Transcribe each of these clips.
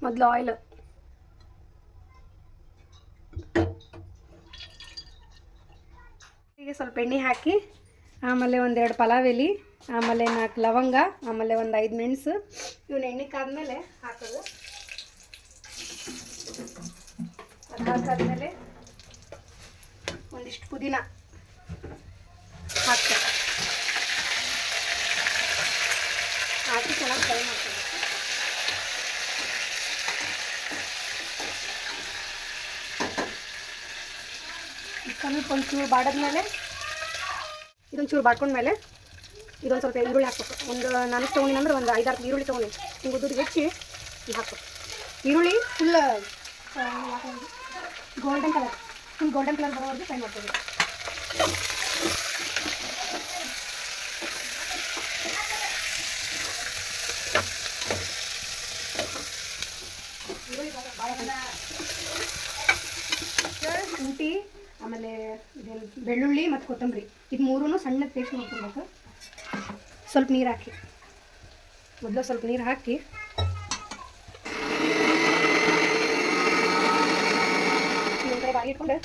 ಮೊದಲು ಆಯಿಲ್, ಈಗ ಸ್ವಲ್ಪ ಎಣ್ಣೆ ಹಾಕಿ, ಆಮೇಲೆ ಒಂದೆರಡು ಪಲಾವ್ ಎಲೆ, ಆಮೇಲೆ 4 ಲವಂಗ, ಆಮೇಲೆ ಒಂದು 5 ಮೆಣಸು ಇವನ್ನ ಎಣ್ಣೆ ಕಾದ್ಮೇಲೆ ಹಾಕೋದು. ಅದು ಹಾಕಾದ್ಮೇಲೆ ಒಂದಿಷ್ಟು ಪುದೀನ ಹಾಕಿ ಚೆನ್ನಾಗಿ ಫ್ರೈ ಮಾಡ್ಕೋಬೇಕು. ಸ್ವಲ್ಪ ಒಂಚೂರು ಬಾಡದ್ಮೇಲೆ, ಇದೊಂಚೂರು ಬಾಡ್ಕೊಂಡ್ಮೇಲೆ ಇದೊಂದು ಸ್ವಲ್ಪ ಈರುಳ್ಳಿ ಹಾಕ್ಬೇಕು. ಒಂದು 4 ತೊಗೊಂಡಿನಿ ಅಂದ್ರೆ ಒಂದು 5-6 ಈರುಳ್ಳಿ ತೊಗೊಂಡಿ ಹಿಂಗೆ ಉದ್ದುದ್ದು ಹೆಚ್ಚಿ ಇದು ಹಾಕ್ಬೇಕು. ಈರುಳ್ಳಿ ಫುಲ್ ಗೋಲ್ಡನ್ ಕಲರ್ ಬರೋವರೆಗೂ ಫ್ರೈ ಮಾಡ್ಕೋಬೇಕು. ಶುಂಠಿ, ಆಮೇಲೆ ಬೆಳ್ಳುಳ್ಳಿ ಮತ್ತು ಕೊತ್ತಂಬರಿ ಇದು ಮೂರೂ ಸಣ್ಣ ಪೇಸ್ಟ್ ಮಾಡ್ಕೊಬೇಕು. ಸ್ವಲ್ಪ ನೀರು ಹಾಕಿ, ಮೊದಲು ಸ್ವಲ್ಪ ನೀರು ಹಾಕಿ ಬಾಯಿ ಇಟ್ಕೊಂಡು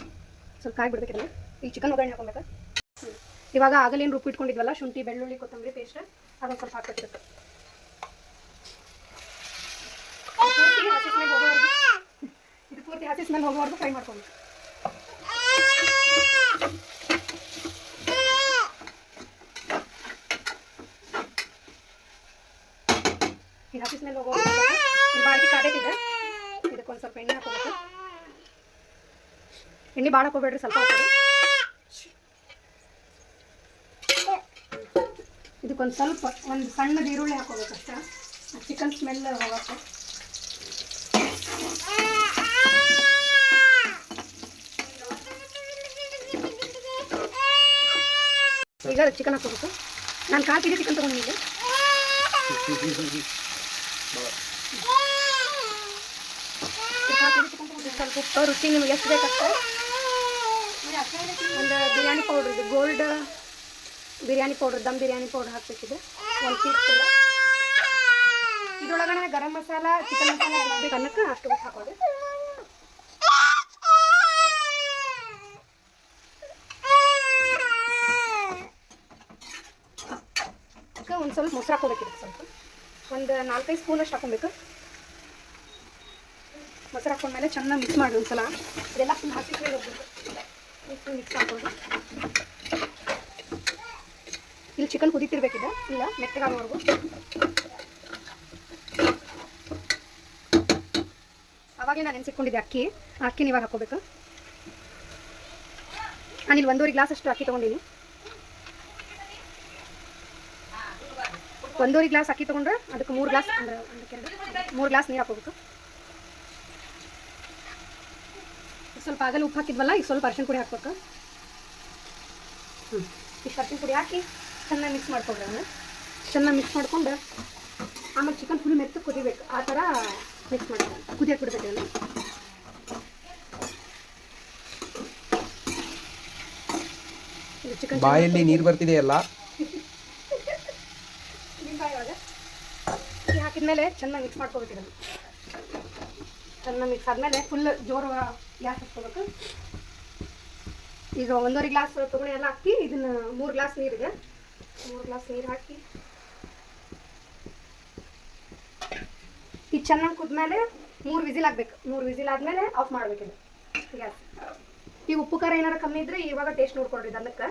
ಸ್ವಲ್ಪ ಕಾಯಿ ಬಿಡ್ಬೇಕಿಲ್ಲ. ಈ ಚಿಕನ್ ಒಗ್ಗರಣೆ ಹಾಕೊಬೇಕು. ಇವಾಗ ಆಗಲೇನು ರುಬ್ಬಿ ಇಟ್ಕೊಂಡಿದ್ವಲ್ಲ ಶುಂಠಿ ಬೆಳ್ಳುಳ್ಳಿ ಕೊತ್ತಂಬರಿ ಪೇಸ್ಟ್, ಅದೊಂದು ಸ್ವಲ್ಪ ಹಾಕ್ಬೇಕಿರುತ್ತೆ. ಇದು ಪೂರ್ತಿ ಹಸಿ ಸ್ಮೆಲ್ ಹೋಗೋವರೆಗೂ ಫ್ರೈ ಮಾಡ್ಕೊಬೇಕು. ಈ ಹಸಿ ಸ್ಮೆಲ್ ಹೋಗೋವರೆಗೂ ಬಾಳಿಗೆ ಕಾದೈತಿದೆ. ಇದಕ್ಕೊಂದು ಸ್ವಲ್ಪ ಎಣ್ಣೆ ಹಾಕೋಬೇಕು. ಎಣ್ಣೆ ಭಾಳ ಹಾಕೋಬೇಡ್ರಿ, ಸ್ವಲ್ಪ ಹಾಕೋದು. ಇದಕ್ಕೊಂದು ಸ್ವಲ್ಪ ಒಂದು ಸಣ್ಣದು ಈರುಳ್ಳಿ ಹಾಕೋಬೇಕು ಅಷ್ಟೇ, ಚಿಕನ್ ಸ್ಮೆಲ್ ಹೋಗುತ್ತೆ. ಈಗ ಚಿಕನ್ ಹಾಕೋಬೇಕು. ನಾನು 4 kg ಚಿಕನ್ ತೊಗೊಂಡಿದ್ದೆ. ಸ್ವಲ್ಪ ಉಪ್ಪು ರುಚಿ ನಿಮ್ಗೆ ಎಷ್ಟು ಬೇಕಷ್ಟೆ. ಒಂದು ಬಿರಿಯಾನಿ ಪೌಡ್ರ್, ಇದು gold biryani powder, dum biryani powder ಹಾಕ್ಬೇಕಿದೆ 1 teaspoon. ಇದ್ರೊಳಗಡೆ ಗರಂ ಮಸಾಲ, ಚಿಕನ್ ಮಸಾಲ ಎಲ್ಲ ಬೇಕು ಅನ್ನಕ್ಕೆ ಅಷ್ಟು ಹಾಕೋದು. ಒಂದು ಸ್ವಲ್ಪ ಮೊಸರು ಹಾಕೋಬೇಕಿದೆ. ಸ್ವಲ್ಪ ಒಂದು 4-5 ಸ್ಪೂನ್ ಅಷ್ಟು ಹಾಕೊಬೇಕು. ಮೊಸರು ಹಾಕೊಂಡ್ಮೇಲೆ ಚೆನ್ನಾಗಿ ಮಿಕ್ಸ್ ಮಾಡಿ ಒಂದ್ಸಲ. ಇದೆಲ್ಲ ಫುಲ್ ಹಾಕಿದ್ರೆ ಹೋಗ್ಬೇಕು. ಮಿಕ್ಸ್ ಹಾಕೋದು. ಇಲ್ಲಿ ಚಿಕನ್ ಕುದೀತಿರ್ಬೇಕಿದೆ, ಇಲ್ಲ ಮೆತ್ತಗಾಗೋವರೆಗೂ. ಅವಾಗೇ ನಾನು ನೆನೆಸಿಟ್ಕೊಂಡಿದ್ದೆ ಅಕ್ಕಿನ ಇವಾಗ ಹಾಕೋಬೇಕು. ನಾನಿಲ್ಲಿ 1.5 ಗ್ಲಾಸ್ ಅಷ್ಟು ಅಕ್ಕಿ ತೊಗೊಂಡಿನಿ. 1.5 ಗ್ಲಾಸ್ ಅಕ್ಕಿ ತೊಗೊಂಡ್ರೆ ಅದಕ್ಕೆ 3 ಗ್ಲಾಸ್ ಅಂದ್ರೆ 3 ಗ್ಲಾಸ್ ನೀರು ಹಾಕೋಬೇಕು. ಸ್ವಲ್ಪ ಆಗಲ್ಲ ಉಪ್ಪು ಹಾಕಿದ್ವಲ್ಲ, ಈಗ ಸ್ವಲ್ಪ ಅರಿಶಿನ ಪುಡಿ ಹಾಕ್ಬೇಕು. ಇಷ್ಟು ಅರಿಶಿನ ಪುಡಿ ಹಾಕಿ ಚೆನ್ನಾಗಿ ಮಿಕ್ಸ್ ಮಾಡ್ಕೊಂಡ್ರೆ ಚೆನ್ನಾಗಿ ಮಿಕ್ಸ್ ಮಾಡ್ಕೊಂಡು ಆಮೇಲೆ ಚಿಕನ್ ಫುಲ್ ಮೆತ್ತಗೆ ಕುದಿಬೇಕು. ಆ ಥರ ಮಿಕ್ಸ್ ಮಾಡ್ಕೊಂಡು ಕುದಿಯಕ್ಕೆ ಬಿಡ್ಬೇಕು. ಚಿಕನ್ ಬಾಯಲ್ಲಿ ನೀರು ಬರ್ತಿದೆಯಲ್ಲ, ಹಾಕಿದ್ಮೇಲೆ ಚೆನ್ನಾಗಿ ಮಿಕ್ಸ್ ಮಾಡ್ಕೋಬೇಕು. ಇದನ್ನು ಚೆನ್ನಾಗಿ ಮಿಕ್ಸ್ ಆದಮೇಲೆ ಫುಲ್ ಜೋರು ಗ್ಯಾಸ್ ಹಾಕ್ಕೋಬೇಕು. ಈಗ 1.5 ಗ್ಲಾಸ್ ತೊಗೊಂಡು ಎಲ್ಲ ಹಾಕಿ ಇದನ್ನು 3 ಗ್ಲಾಸ್ ನೀರಿಗೆ 3 ಗ್ಲಾಸ್ ನೀರು ಹಾಕಿ ಇದು ಚೆನ್ನಾಗಿ ಕುದ್ಮೇಲೆ 3 ವಿಸಿಲ್ ಆಗಬೇಕು. 3 ವಿಸಿಲ್ ಆದಮೇಲೆ ಆಫ್ ಮಾಡಬೇಕಿದೆ ಗ್ಯಾಸ್. ಈಗ ಉಪ್ಪು ಖಾರ ಏನಾರು ಕಮ್ಮಿ ಇದ್ದರೆ ಇವಾಗ ಟೇಸ್ಟ್ ನೋಡ್ಕೊಳ್ರಿ. ಅದಕ್ಕೆ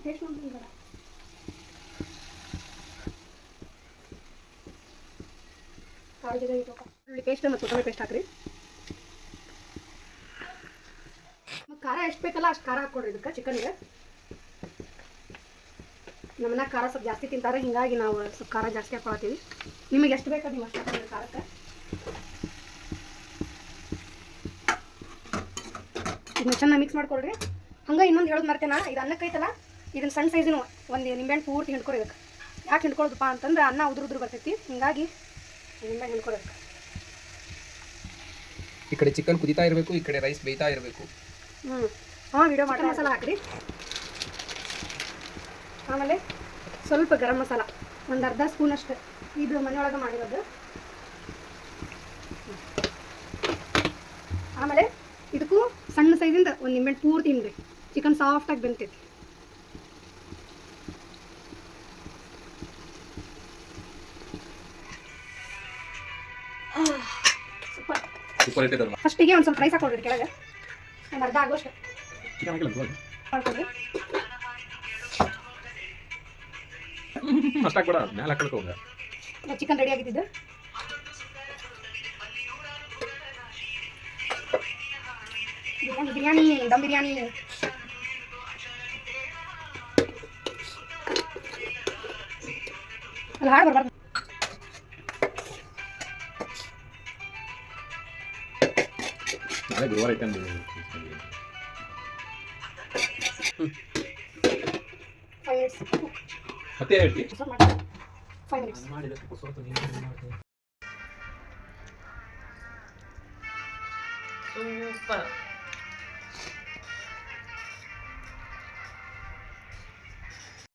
ಟೇಸ್ಟ್ ನೋಡ್ತೀನಿ. ಈರುಳ್ಳಿ ಪೇಸ್ಟ್ ಮತ್ತು ಕೊತ್ತಂಬರಿ ಪೇಸ್ಟ್ ಹಾಕ್ರಿ. ಖಾರ ಎಷ್ಟು ಬೇಕಲ್ಲ ಅಷ್ಟು ಖಾರ ಹಾಕ್ಕೊಡ್ರಿ ಇದಕ್ಕೆ ಚಿಕನ್ಗೆ. ನಮ್ಮನ್ನ ಖಾರ ಸ್ವಲ್ಪ ಜಾಸ್ತಿ ತಿಂತಾರೆ, ಹೀಗಾಗಿ ನಾವು ಸ್ವಲ್ಪ ಖಾರ ಜಾಸ್ತಿ ಹಾಕ್ಕೊಳ್ತೀವಿ. ನಿಮಗೆ ಎಷ್ಟು ಬೇಕು ನೀವು ಅಷ್ಟು ಹಾಕ್ಕೊಳ್ರಿ ಖಾರಕ್ಕೆ. ಇದನ್ನ ಚೆನ್ನಾಗಿ ಮಿಕ್ಸ್ ಮಾಡ್ಕೊಳ್ರಿ. ಹಂಗೆ ಇನ್ನೊಂದು ಹೇಳೋದು ಮರ್ತೇನ, ಇದು ಅನ್ನಕ್ಕೆ ಐತಲ್ಲ, ಇದನ್ನ ಸಣ್ಣ ಸೈಜಿನ ಒಂದು ನಿಂಬೆಹಣ್ಣು ಪೂರ್ತಿ ಹಿಂಡ್ಕೊಳ್ಬೇಕು. ಯಾಕೆ ಹಿಂಡ್ಕೊಳ್ಳೋದಪ್ಪ ಅಂತಂದ್ರೆ ಅನ್ನ ಉದುರು ಬರ್ತೈತಿ, ಹೀಗಾಗಿ ನಿಂಬೆಹಣ್ಣು ಹಿಂಡ್ಕೊಳ್ಬೇಕು. ಈ ಕಡೆ ಚಿಕನ್ ಕುದಿತಾ ಇರಬೇಕು, ಈ ಕಡೆ ರೈಸ್ ಬೇಯ್ತಾ ಇರಬೇಕು. ಹಾಂ, ವಿಡಿಯೋ ಮಟನ್ ಮಸಾಲ ಹಾಕ್ರಿ. ಆಮೇಲೆ ಸ್ವಲ್ಪ ಗರಂ ಮಸಾಲ ಒಂದು ಅರ್ಧ ಸ್ಪೂನ್ ಅಷ್ಟು, ಇದು ಮನೆಯೊಳಗೆ ಮಾಡಿರೋದು. ಆಮೇಲೆ ಇದಕ್ಕೂ ಸಣ್ಣ ಸೈಜಿಂದ ಒಂದು ನಿಂಬೆಹಣ್ಣು ಪೂರ್ತಿ ಹಿಂಡ್ರಿ, ಚಿಕನ್ ಸಾಫ್ಟಾಗಿ ಬೆಂತೈತಿ. ಫಸ್ಟಿಗೆ ಒಂದು ಸ್ವಲ್ಪ ರೈಸ್ ಹಾಕೊಳ್ರಿ ಕೆಳಗೆ, ಒಂದು ಅರ್ಧ ಆಗೋಷ್ಟು ಮಾಡ್ಕೊಳ್ರಿ. ಚಿಕನ್ ರೆಡಿ ಆಗಿದ್ದು ಬಿರಿಯಾನಿ, ದಮ್ ಬಿರಿಯಾನಿ. ಅಲ್ಲಿ ಹಾಡು ಬರ್ಬಾರ್ದು. ನಾಳೆ ಗುರುವಾರ ಐತೆ ಅಂದ್ರೆ 5 minutes ಮತ್ತೆ ಹೇಳ್ತಿ 5 minutes ಸೂಪರ್.